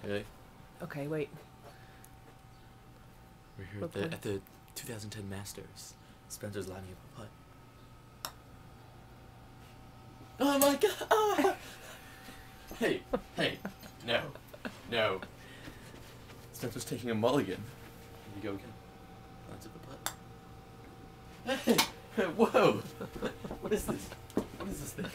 Really? Okay, wait. We're here at the 2010 Masters. Spencer's lining up a putt. Oh my god! Ah! Hey, no. Spencer's taking a mulligan. Here you go again. Lines up a putt. Hey! Whoa! What is this? What is this thing?